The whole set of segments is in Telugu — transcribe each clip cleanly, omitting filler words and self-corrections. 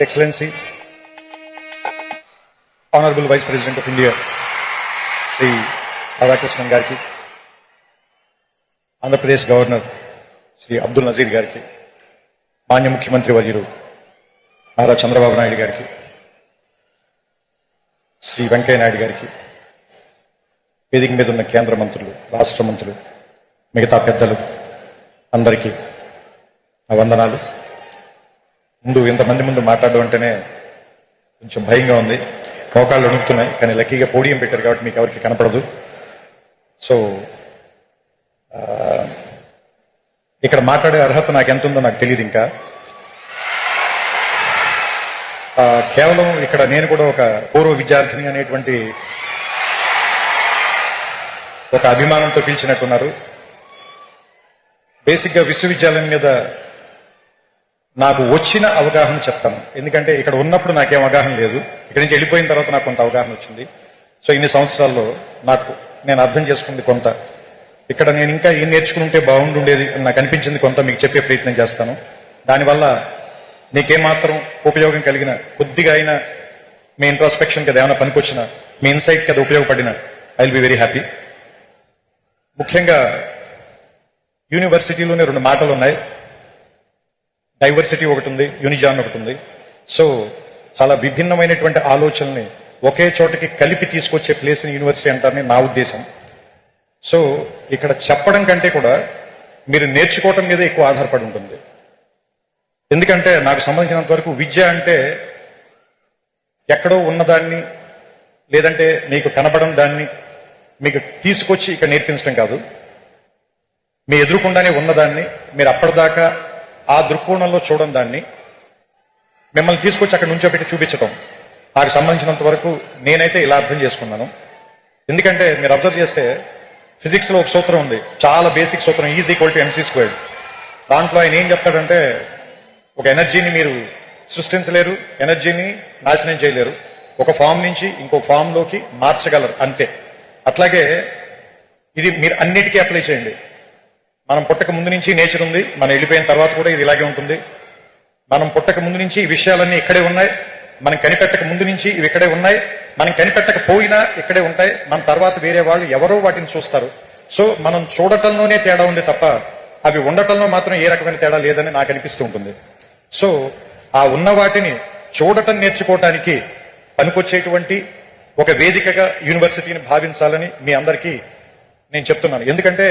Excellency, Honorable Vice President of India, Sri Radhakrishnan Garki, Andhra Pradesh Governor, Sri Abdul Nazir Garki, Manya Mukhyamantri Varyulu, Nara Chandrababu Naidu Garki, Sri Venkaiah Naidu Garki, వేదిక మీద ఉన్న కేంద్ర మంత్రులు, రాష్ట్ర మంత్రులు, మిగతా పెద్దలు అందరికీ నా వందనాలు. ముందు ఇంతమంది ముందు మాట్లాడడం అంటేనే కొంచెం భయంగా ఉంది, మోకాళ్ళు వణుకుతున్నాయి. కానీ లక్కీగా పోడియం పెట్టారు కాబట్టి మీకు ఎవరికి కనపడదు. సో ఇక్కడ మాట్లాడే అర్హత నాకు ఎంత ఉందో నాకు తెలియదు. ఇంకా కేవలం ఇక్కడ నేను కూడా ఒక పూర్వ విద్యార్థిని అనేటువంటి ఒక అభిమానంతో పిలిచినట్టున్నారు. బేసిక్గా విశ్వవిద్యాలయం మీద నాకు వచ్చిన అవగాహన చెప్తాను. ఎందుకంటే ఇక్కడ ఉన్నప్పుడు నాకేం అవగాహన లేదు, ఇక్కడి నుంచి వెళ్ళిపోయిన తర్వాత నాకు కొంత అవగాహన వచ్చింది. సో ఇన్ని సంవత్సరాల్లో నేను అర్థం చేసుకుంది కొంత, ఇక్కడ నేను ఇంకా ఏం నేర్చుకుంటే బాగుండుండేది అని నాకు అనిపించింది కొంత మీకు చెప్పే ప్రయత్నం చేస్తాను. దానివల్ల నీకేమాత్రం ఉపయోగం కలిగిన, కొద్దిగా అయినా మీ ఇంట్రాస్పెక్షన్ కదా ఏమైనా పనికొచ్చిన, మీ ఇన్సైట్ కదా ఉపయోగపడిన, I will be very happy. ముఖ్యంగా యూనివర్సిటీలోనే రెండు మాటలు ఉన్నాయి, డైవర్సిటీ ఒకటి ఉంది, యూనిజాన్ ఒకటి ఉంది. సో చాలా విభిన్నమైనటువంటి ఆలోచనల్ని ఒకే చోటకి కలిపి తీసుకొచ్చే ప్లేస్ని యూనివర్సిటీ అంటారని నా ఉద్దేశం. సో ఇక్కడ చెప్పడం కంటే కూడా మీరు నేర్చుకోవటం మీద ఎక్కువ ఆధారపడి ఉంటుంది. ఎందుకంటే నాకు సంబంధించినంత వరకు విద్య అంటే ఎక్కడో ఉన్నదాన్ని, లేదంటే మీకు కనబడని దాన్ని మీకు తీసుకొచ్చి ఇక్కడ నేర్పించడం కాదు. మీ ఎదురుకుండానే ఉన్నదాన్ని మీరు అప్పటిదాకా ఆ దృక్కోణంలో చూడడం, దాన్ని మిమ్మల్ని తీసుకొచ్చి అక్కడ నుంచో పెట్టి చూపించడం. నాకు సంబంధించినంత వరకు నేనైతే ఇలా అర్థం చేసుకున్నాను. ఎందుకంటే మీరు అబ్జర్వ్ చేస్తే ఫిజిక్స్ లో ఒక సూత్రం ఉంది, చాలా బేసిక్ సూత్రం, is equal to MC squared. దాంట్లో ఆయన ఏం చెప్తాడంటే, ఒక ఎనర్జీని మీరు సృష్టించలేరు, ఎనర్జీని నాశనం చేయలేరు, ఒక ఫామ్ నుంచి ఇంకో ఫామ్ లోకి మార్చగలరు అంతే. అట్లాగే ఇది మీరు అన్నిటికీ అప్లై చేయండి. మనం పుట్టక ముందు నుంచి నేచర్ ఉంది, మనం వెళ్ళిపోయిన తర్వాత కూడా ఇది ఇలాగే ఉంటుంది. మనం పుట్టక ముందు నుంచి ఈ విషయాలన్నీ ఇక్కడే ఉన్నాయి, మనం కనిపెట్టక ముందు నుంచి ఇవి ఇక్కడే ఉన్నాయి, మనం కనిపెట్టకపోయినా ఇక్కడే ఉంటాయి. మన తర్వాత వేరే వాళ్ళు ఎవరో వాటిని చూస్తారు. సో మనం చూడటంలోనే తేడా ఉంది తప్ప అవి ఉండటంలో మాత్రం ఏ రకమైన తేడా లేదని నాకు అనిపిస్తూ ఉంటుంది. సో ఆ ఉన్న వాటిని చూడటం నేర్చుకోవటానికి పనికొచ్చేటువంటి ఒక వేదికగా యూనివర్సిటీని భావించాలని మీ అందరికీ నేను చెప్తున్నాను. ఎందుకంటే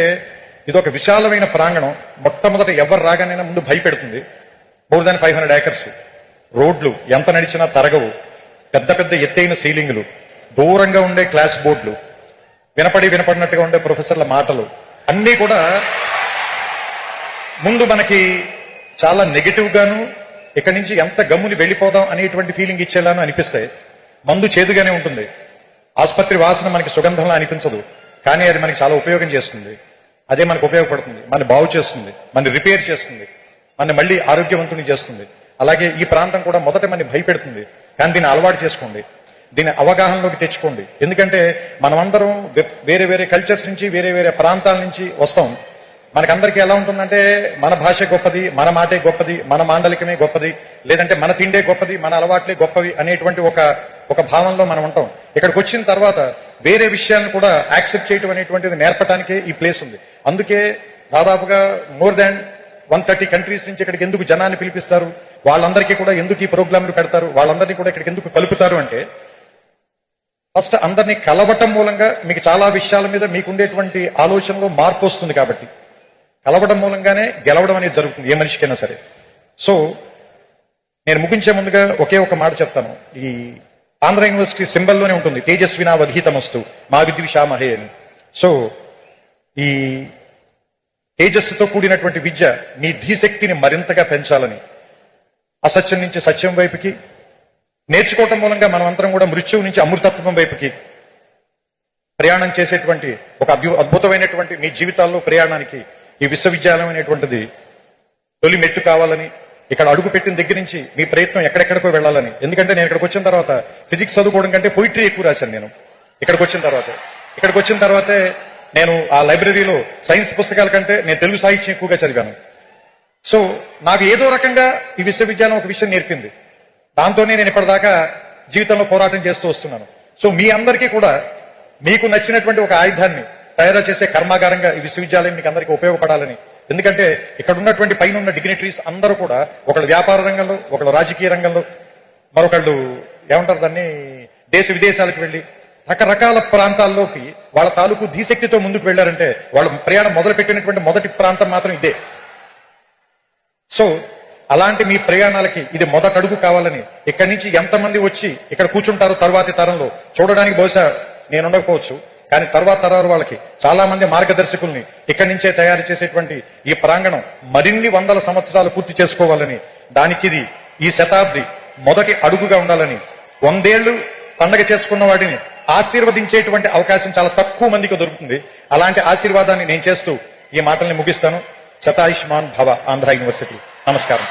ఇది ఒక విశాలమైన ప్రాంగణం. మొట్టమొదట ఎవరు రాగానైనా ముందు భయపెడుతుంది. మోర్ దాన్ 500 acres, రోడ్లు ఎంత నడిచినా తరగవు, పెద్ద పెద్ద ఎత్తైన సీలింగులు, దూరంగా ఉండే క్లాస్ బోర్డులు, వినపడినట్టుగా ఉండే ప్రొఫెసర్ల మాటలు అన్నీ కూడా ముందు మనకి చాలా నెగిటివ్ గాను, ఇక్కడి నుంచి ఎంత గమ్ముని వెళ్ళిపోదాం అనేటువంటి ఫీలింగ్ ఇచ్చేలాను అనిపిస్తాయి. మందు చేదుగానే ఉంటుంది, ఆసుపత్రి వాసన మనకి సుగంధంలా అనిపించదు, కానీ అది మనకి చాలా ఉపయోగం చేస్తుంది. అదే మనకు ఉపయోగపడుతుంది, మన బాగు చేస్తుంది, మన రిపేర్ చేస్తుంది, మన మళ్ళీ ఆరోగ్యవంతుని చేస్తుంది. అలాగే ఈ ప్రాంతం కూడా మొదట మన భయపెడుతుంది, కానీ దీన్ని అలవాటు చేసుకోండి, దీన్ని అవగాహనలోకి తెచ్చుకోండి. ఎందుకంటే మనమందరం వేరే వేరే కల్చర్స్ నుంచి, వేరే వేరే ప్రాంతాల నుంచి వస్తాం. మనకందరికీ ఎలా ఉంటుందంటే మన భాష గొప్పది, మన మాటే గొప్పది, మన మాండలికమే గొప్పది, లేదంటే మన తిండే గొప్పది, మన అలవాట్లే గొప్పవి అనేటువంటి ఒక భావంలో మనం ఉంటాం. ఇక్కడికి వచ్చిన తర్వాత వేరే విషయాలను కూడా యాక్సెప్ట్ చేయడం అనేటువంటిది నేర్పడానికే ఈ ప్లేస్ ఉంది. అందుకే దాదాపుగా మోర్ దాన్ 130 కంట్రీస్ నుంచి ఇక్కడికి ఎందుకు జనాన్ని పిలిపిస్తారు, వాళ్ళందరికీ కూడా ఎందుకు ఈ ప్రోగ్రాంలు పెడతారు, వాళ్ళందరినీ కూడా ఇక్కడికి ఎందుకు కలుపుతారు అంటే, ఫస్ట్ అందరినీ కలవటం మూలంగా మీకు చాలా విషయాల మీద మీకుండేటువంటి ఆలోచనలో మార్పు వస్తుంది. కాబట్టి కలవడం మూలంగానే గెలవడం అనేది జరుగుతుంది ఏ మనిషికైనా సరే. సో నేను ముగించే ముందుగా ఒకే ఒక మాట చెప్తాను. ఈ ఆంధ్ర యూనివర్సిటీ సింబల్లోనే ఉంటుంది, తేజస్వినా వధీతమస్తు మా విద్విషామహే అని. సో ఈ తేజస్సుతో కూడినటువంటి విద్య మీ ధీశక్తిని మరింతగా పెంచాలని, అసత్యం నుంచి సత్యం వైపుకి నేర్చుకోవటం మూలంగా మనం అందరం కూడా మృత్యువు నుంచి అమృతత్వం వైపుకి ప్రయాణం చేసేటువంటి ఒక అద్భుతమైనటువంటి మీ జీవితాల్లో ప్రయాణానికి ఈ విశ్వవిద్యాలయం అనేటువంటిది తొలి మెట్టు కావాలని, ఇక్కడ అడుగు పెట్టిన దగ్గర నుంచి మీ ప్రయత్నం ఎక్కడెక్కడికో వెళ్ళాలని. ఎందుకంటే నేను ఇక్కడికి వచ్చిన తర్వాత ఫిజిక్స్ చదువుకోవడం కంటే పోయిటరీ ఎక్కువ రాశాను నేను. ఇక్కడికి వచ్చిన తర్వాతే నేను ఆ లైబ్రరీలో సైన్స్ పుస్తకాల కంటే నేను తెలుగు సాహిత్యం ఎక్కువగా చదివాను. సో నాకు ఏదో రకంగా ఈ విశ్వవిద్యాలయం ఒక విషయం నేర్పింది. దాంతోనే నేను ఇప్పటిదాకా జీవితంలో పోరాటం చేస్తూ వస్తున్నాను. సో మీ అందరికీ కూడా మీకు నచ్చినటువంటి ఒక ఆయుధాన్ని తయారు చేసే కర్మాగారంగా ఈ విశ్వవిద్యాలయం మీకు అందరికీ ఉపయోగపడాలని. ఎందుకంటే ఇక్కడ ఉన్నటువంటి పైన ఉన్న డిగ్నిటరీస్ అందరూ కూడా ఒకళ్ళు వ్యాపార రంగంలో, ఒకళ్ళు రాజకీయ రంగంలో, మరొకళ్ళు ఏమంటారు దాన్ని దేశ విదేశాలకు వెళ్లి రకరకాల ప్రాంతాల్లోకి వాళ్ళ తాలూకు ధీశక్తితో ముందుకు వెళ్లారంటే వాళ్ళు ప్రయాణం మొదలు పెట్టినటువంటి మొదటి ప్రాంతం మాత్రం ఇదే. సో అలాంటి మీ ప్రయాణాలకి ఇది మొదటి అడుగు కావాలని, ఇక్కడి నుంచి ఎంతమంది వచ్చి ఇక్కడ కూర్చుంటారో తర్వాతి తరంలో చూడడానికి బహుశా నేను ఉండకపోవచ్చు, కానీ తర్వాత తరాలు వాళ్ళకి చాలా మంది మార్గదర్శకుల్ని ఇక్కడి నుంచే తయారు చేసేటువంటి ఈ ప్రాంగణం మరిన్ని వందల సంవత్సరాలు పూర్తి చేసుకోవాలని, దానికి ఈ శతాబ్ది మొదటి అడుగుగా ఉండాలని, 100 ఏళ్లు పండగ చేసుకున్న వాటిని ఆశీర్వదించేటువంటి అవకాశం చాలా తక్కువ మందికి దొరుకుతుంది. అలాంటి ఆశీర్వాదాన్ని నేను చేస్తూ ఈ మాటల్ని ముగిస్తాను. శతాయుష్మాన్ భవ, ఆంధ్ర యూనివర్సిటీ. నమస్కారం.